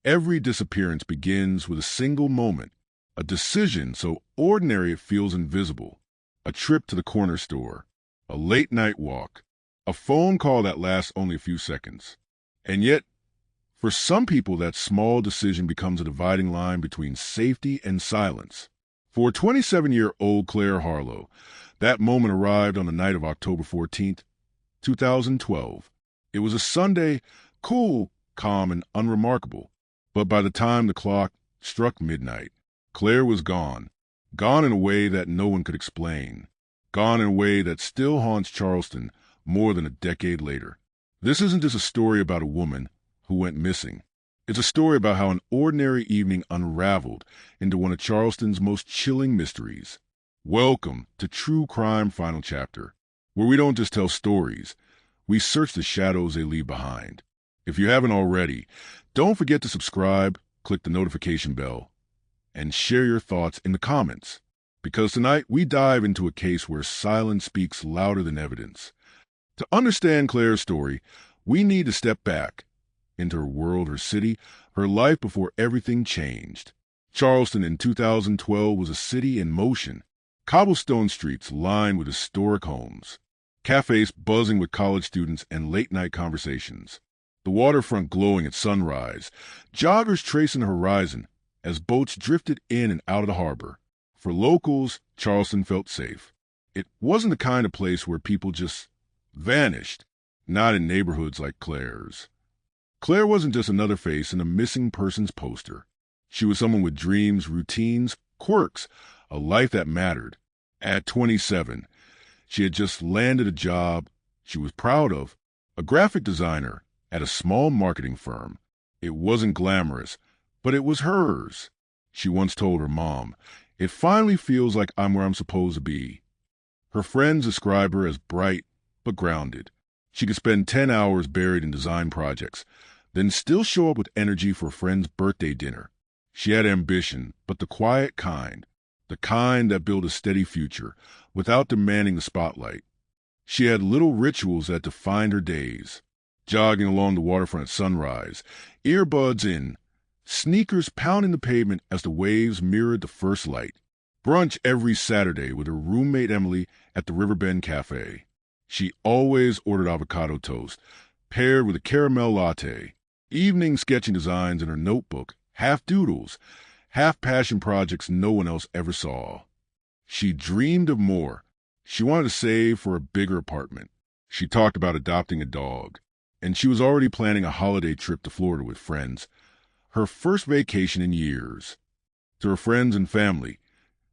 Every disappearance begins with a single moment, a decision so ordinary it feels invisible, a trip to the corner store, a late-night walk, a phone call that lasts only a few seconds. And yet, for some people, that small decision becomes a dividing line between safety and silence. For 27-year-old Claire Harlow, that moment arrived on the night of October 14th, 2012. It was a Sunday, cool, calm, and unremarkable. But by the time the clock struck midnight, Claire was gone. Gone in a way that no one could explain. Gone in a way that still haunts Charleston more than a decade later. This isn't just a story about a woman who went missing. It's a story about how an ordinary evening unraveled into one of Charleston's most chilling mysteries. Welcome to True Crime Final Chapter, where we don't just tell stories, we search the shadows they leave behind. If you haven't already, don't forget to subscribe, click the notification bell, and share your thoughts in the comments. Because tonight we dive into a case where silence speaks louder than evidence. To understand Claire's story, we need to step back into her world, her city, her life before everything changed. Charleston in 2012 was a city in motion. Cobblestone streets lined with historic homes. Cafes buzzing with college students and late-night conversations. The waterfront glowing at sunrise. Joggers tracing the horizon as boats drifted in and out of the harbor. For locals, Charleston felt safe. It wasn't the kind of place where people just vanished, not in neighborhoods like Claire's. Claire wasn't just another face in a missing persons poster. She was someone with dreams, routines, quirks, a life that mattered. At 27, she had just landed a job she was proud of, a graphic designer at a small marketing firm. It wasn't glamorous, but it was hers. She once told her mom, "It finally feels like I'm where I'm supposed to be." Her friends describe her as bright but grounded. She could spend 10 hours buried in design projects, then still show up with energy for a friend's birthday dinner. She had ambition, but the quiet kind, the kind that built a steady future without demanding the spotlight. She had little rituals that defined her days. Jogging along the waterfront at sunrise, earbuds in, sneakers pounding the pavement as the waves mirrored the first light. Brunch every Saturday with her roommate Emily at the Riverbend Cafe. She always ordered avocado toast, paired with a caramel latte. Evening sketching designs in her notebook, half doodles, half passion projects no one else ever saw. She dreamed of more. She wanted to save for a bigger apartment. She talked about adopting a dog. And she was already planning a holiday trip to Florida with friends. Her first vacation in years. To her friends and family,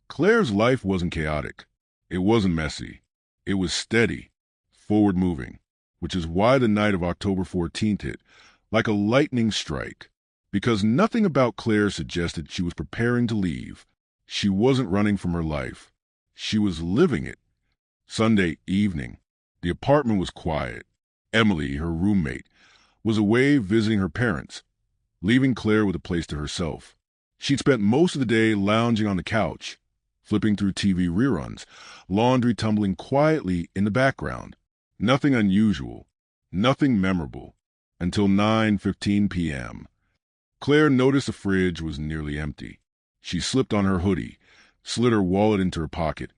Claire's life wasn't chaotic. It wasn't messy. It was steady, forward-moving, which is why the night of October 14th hit like a lightning strike. Because nothing about Claire suggested she was preparing to leave. She wasn't running from her life. She was living it. Sunday evening, the apartment was quiet. Emily, her roommate, was away visiting her parents, leaving Claire with a place to herself. She'd spent most of the day lounging on the couch, flipping through TV reruns, laundry tumbling quietly in the background. Nothing unusual, nothing memorable, until 9:15 p.m. Claire noticed the fridge was nearly empty. She slipped on her hoodie, slid her wallet into her pocket,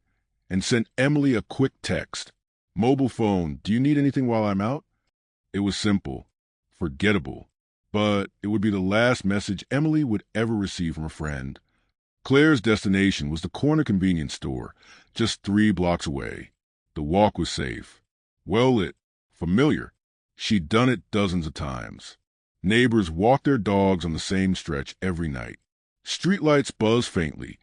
and sent Emily a quick text. "Mobile phone, do you need anything while I'm out?" It was simple, forgettable, but it would be the last message Emily would ever receive from a friend. Claire's destination was the corner convenience store, just 3 blocks away. The walk was safe, well-lit, familiar. She'd done it dozens of times. Neighbors walked their dogs on the same stretch every night. Streetlights buzzed faintly,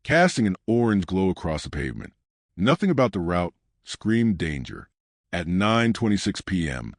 casting an orange glow across the pavement. Nothing about the route screamed danger. At 9:26 p.m.,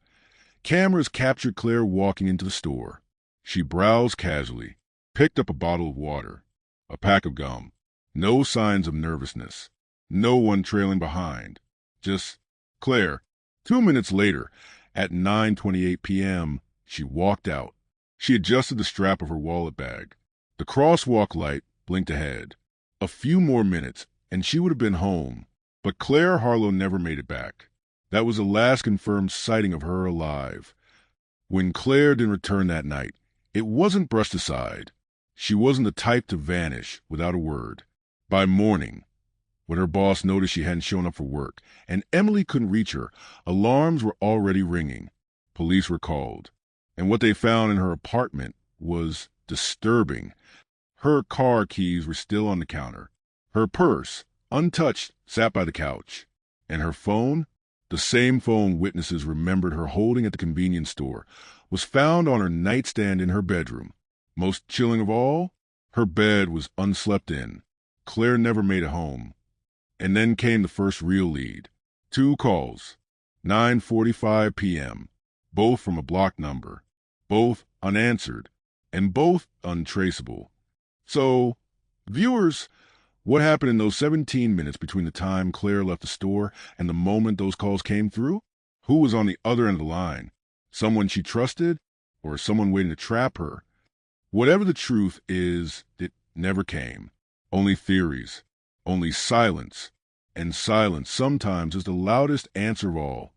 cameras captured Claire walking into the store. She browsed casually, picked up a bottle of water, a pack of gum. No signs of nervousness. No one trailing behind. Just Claire. 2 minutes later, at 9:28 p.m., she walked out. She adjusted the strap of her wallet bag. The crosswalk light blinked ahead. A few more minutes, and she would have been home. But Claire Harlow never made it back. That was the last confirmed sighting of her alive. When Claire didn't return that night, It wasn't brushed aside. She wasn't the type to vanish without a word. By morning, when her boss noticed she hadn't shown up for work and Emily couldn't reach her, alarms were already ringing. Police were called, and what they found in her apartment was disturbing. Her car keys were still on the counter. Her purse, untouched, sat by the couch. And her phone, the same phone witnesses remembered her holding at the convenience store, was found on her nightstand in her bedroom. Most chilling of all, her bed was unslept in. Claire never made it home. And then came the first real lead. 2 calls, 9:45 p.m., both from a blocked number, both unanswered, and both untraceable. So, viewers, what happened in those 17 minutes between the time Claire left the store and the moment those calls came through? Who was on the other end of the line? Someone she trusted, or someone waiting to trap her? Whatever the truth is, it never came. Only theories, only silence, and silence sometimes is the loudest answer of all.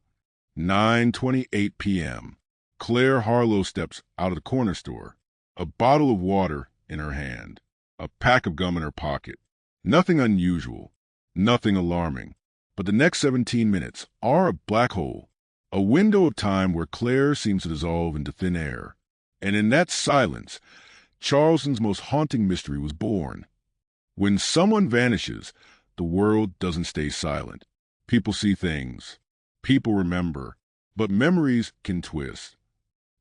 9:28 p.m. Claire Harlow steps out of the corner store, a bottle of water in her hand, a pack of gum in her pocket. Nothing unusual, nothing alarming, but the next 17 minutes are a black hole, a window of time where Claire seems to dissolve into thin air. And in that silence, Charleston's most haunting mystery was born. When someone vanishes, the world doesn't stay silent. People see things. People remember. But memories can twist.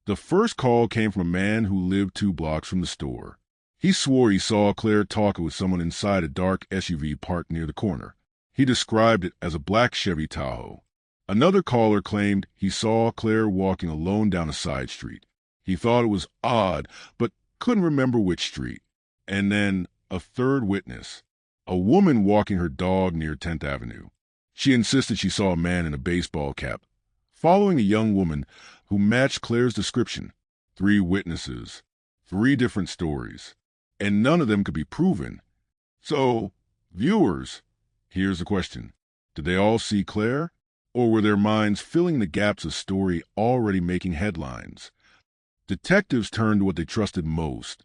The first call came from a man who lived 2 blocks from the store. He swore he saw Claire talking with someone inside a dark SUV parked near the corner. He described it as a black Chevy Tahoe. Another caller claimed he saw Claire walking alone down a side street. He thought it was odd, but couldn't remember which street. And then a third witness, a woman walking her dog near 10th Avenue. She insisted she saw a man in a baseball cap following a young woman who matched Claire's description. 3 witnesses, 3 different stories, and none of them could be proven. So, viewers, here's the question. Did they all see Claire? Or were their minds filling the gaps of story already making headlines? Detectives turned to what they trusted most,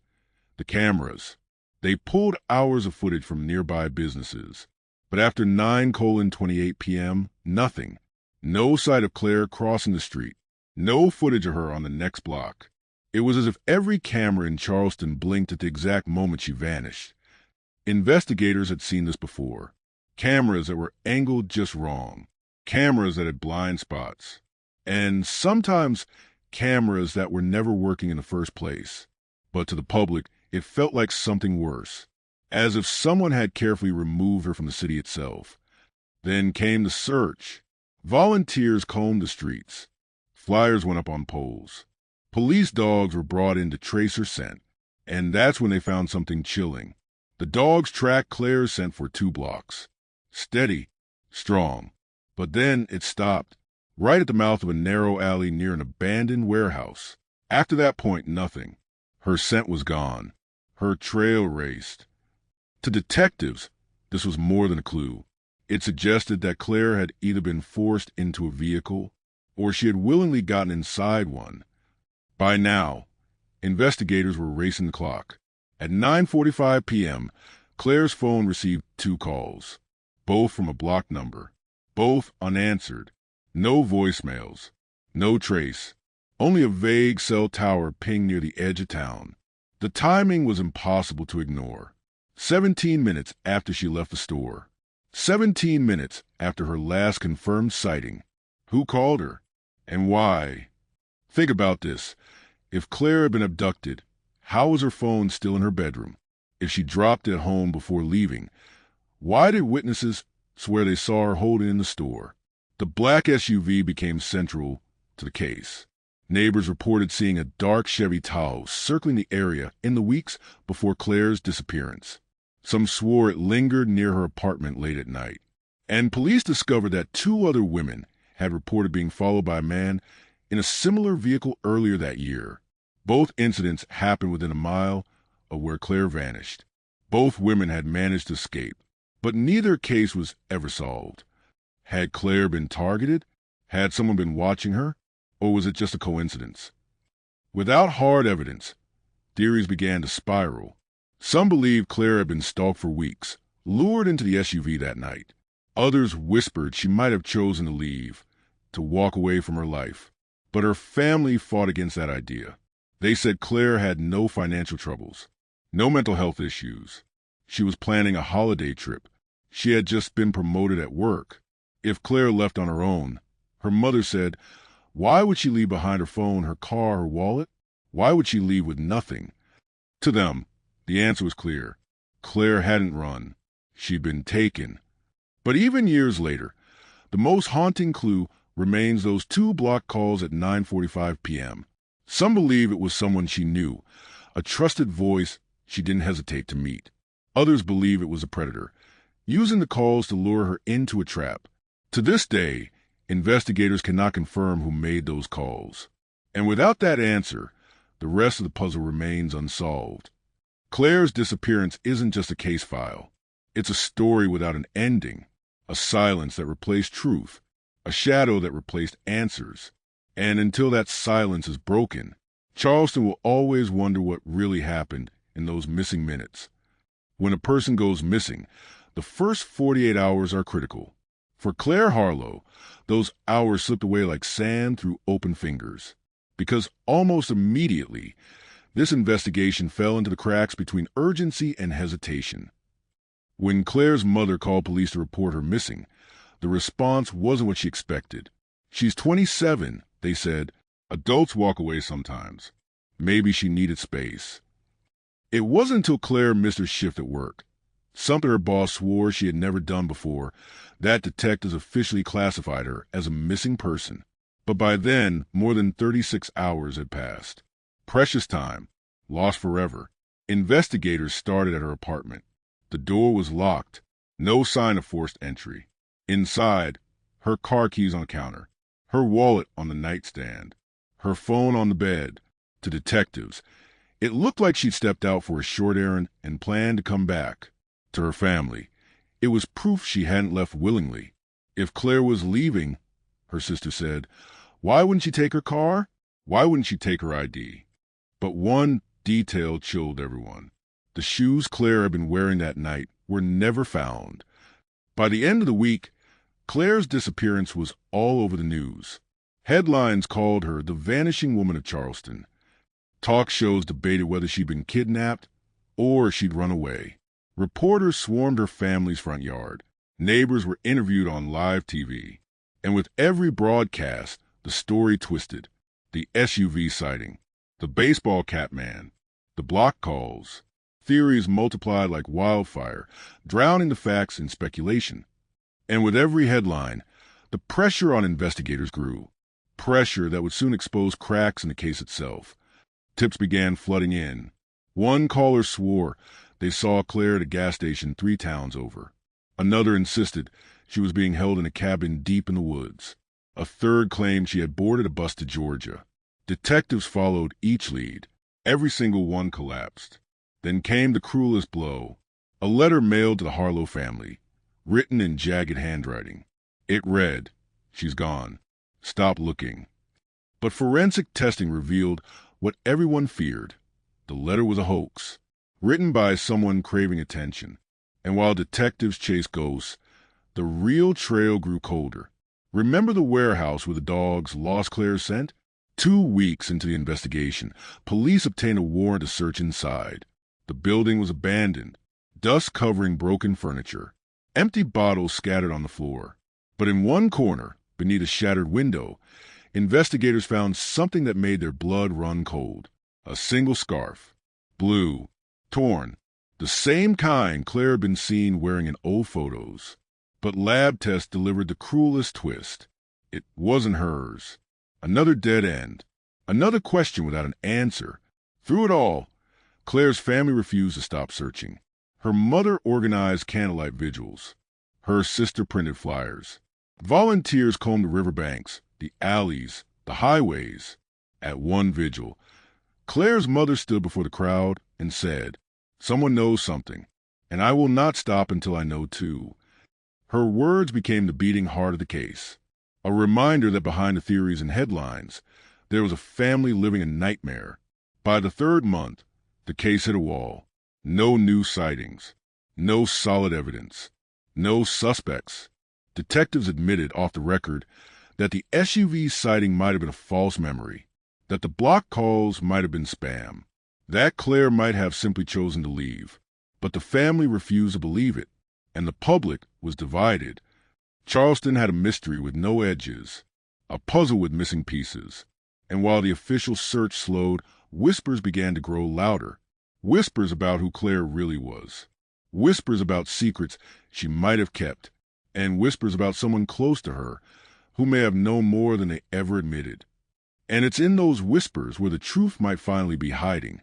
the cameras. They pulled hours of footage from nearby businesses. But after 9:28 p.m., nothing. No sight of Claire crossing the street. No footage of her on the next block. It was as if every camera in Charleston blinked at the exact moment she vanished. Investigators had seen this before. Cameras that were angled just wrong. Cameras that had blind spots. And sometimes cameras that were never working in the first place. But to the public, it felt like something worse, as if someone had carefully removed her from the city itself. Then came the search. Volunteers combed the streets. Flyers went up on poles. Police dogs were brought in to trace her scent. And that's when they found something chilling. The dogs tracked Claire's scent for 2 blocks. Steady, strong. But then it stopped, right at the mouth of a narrow alley near an abandoned warehouse. After that point, nothing. Her scent was gone. Her trail raced. To detectives, this was more than a clue. It suggested that Claire had either been forced into a vehicle or she had willingly gotten inside one. By now, investigators were racing the clock. At 9:45 p.m., Claire's phone received 2 calls, both from a blocked number, both unanswered. No voicemails, no trace, only a vague cell tower pinged near the edge of town. The timing was impossible to ignore. 17 minutes after she left the store. 17 minutes after her last confirmed sighting. Who called her? And why? Think about this. If Claire had been abducted, how was her phone still in her bedroom? If she dropped it at home before leaving, why did witnesses swear they saw her holding it in the store? The black SUV became central to the case. Neighbors reported seeing a dark Chevy Tahoe circling the area in the weeks before Claire's disappearance. Some swore it lingered near her apartment late at night. And police discovered that 2 other women had reported being followed by a man in a similar vehicle earlier that year. Both incidents happened within a mile of where Claire vanished. Both women had managed to escape, but neither case was ever solved. Had Claire been targeted? Had someone been watching her? Or was it just a coincidence? Without hard evidence, Theories began to spiral. Some believed Claire had been stalked for weeks, lured into the SUV that night. Others whispered she might have chosen to leave, to walk away from her life. But her family fought against that idea. They said Claire had no financial troubles, no mental health issues. She was planning a holiday trip. She had just been promoted at work. If Claire left on her own, her mother said, why would she leave behind her phone, her car, her wallet? Why would she leave with nothing? To them, the answer was clear. Claire hadn't run. She'd been taken. But even years later, the most haunting clue remains those 2 block calls at 9:45 p.m. Some believe it was someone she knew, a trusted voice she didn't hesitate to meet. Others believe it was a predator, using the calls to lure her into a trap. To this day, investigators cannot confirm who made those calls. And without that answer, the rest of the puzzle remains unsolved. Claire's disappearance isn't just a case file. It's a story without an ending, a silence that replaced truth, a shadow that replaced answers. And until that silence is broken, Charleston will always wonder what really happened in those missing minutes. When a person goes missing, the first 48 hours are critical. For Claire Harlow, those hours slipped away like sand through open fingers. Because almost immediately, this investigation fell into the cracks between urgency and hesitation. When Claire's mother called police to report her missing, the response wasn't what she expected. She's 27, they said. Adults walk away sometimes. Maybe she needed space. It wasn't until Claire missed her shift at work, something her boss swore she had never done before, that detectives officially classified her as a missing person. But by then, more than 36 hours had passed. Precious time, lost forever. Investigators started at her apartment. The door was locked, no sign of forced entry. Inside, her car keys on the counter, her wallet on the nightstand, her phone on the bed. To detectives, it looked like she'd stepped out for a short errand and planned to come back. To her family, it was proof she hadn't left willingly. If Claire was leaving, her sister said, why wouldn't she take her car? Why wouldn't she take her ID? But one detail chilled everyone. The shoes Claire had been wearing that night were never found. By the end of the week, Claire's disappearance was all over the news. Headlines called her the vanishing woman of Charleston. Talk shows debated whether she'd been kidnapped or she'd run away. Reporters swarmed her family's front yard. Neighbors were interviewed on live TV. And with every broadcast, the story twisted. The SUV sighting, the baseball cap man, the block calls. Theories multiplied like wildfire, drowning the facts in speculation. And with every headline, the pressure on investigators grew. Pressure that would soon expose cracks in the case itself. Tips began flooding in. One caller swore they saw Claire at a gas station 3 towns over. Another insisted she was being held in a cabin deep in the woods. A third claimed she had boarded a bus to Georgia. Detectives followed each lead. Every single one collapsed. Then came the cruelest blow. A letter mailed to the Harlow family, written in jagged handwriting. It read, "She's gone. Stop looking." But forensic testing revealed what everyone feared. The letter was a hoax, written by someone craving attention. And while detectives chased ghosts, the real trail grew colder. Remember the warehouse where the dogs lost Claire's scent? 2 weeks into the investigation, police obtained a warrant to search inside. The building was abandoned, dust covering broken furniture, empty bottles scattered on the floor. But in one corner, beneath a shattered window, investigators found something that made their blood run cold. A single scarf, blue, torn, the same kind Claire had been seen wearing in old photos. But lab tests delivered the cruelest twist. It wasn't hers. Another dead end. Another question without an answer. Through it all, Claire's family refused to stop searching. Her mother organized candlelight vigils. Her sister printed flyers. Volunteers combed the riverbanks, the alleys, the highways. At one vigil, Claire's mother stood before the crowd and said, "Someone knows something, and I will not stop until I know too." Her words became the beating heart of the case, a reminder that behind the theories and headlines, there was a family living a nightmare. By the 3rd month, The case hit a wall. No new sightings. No solid evidence. No suspects. Detectives admitted off the record that the SUV sighting might have been a false memory, that the block calls might have been spam, that Claire might have simply chosen to leave. But the family refused to believe it, and the public was divided. Charleston had a mystery with no edges, a puzzle with missing pieces. And while the official search slowed, whispers began to grow louder. Whispers about who Claire really was. Whispers about secrets she might have kept. And whispers about someone close to her who may have known more than they ever admitted. And it's in those whispers where the truth might finally be hiding.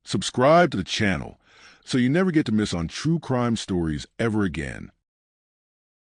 Subscribe to the channel so you never get to miss on true crime stories ever again.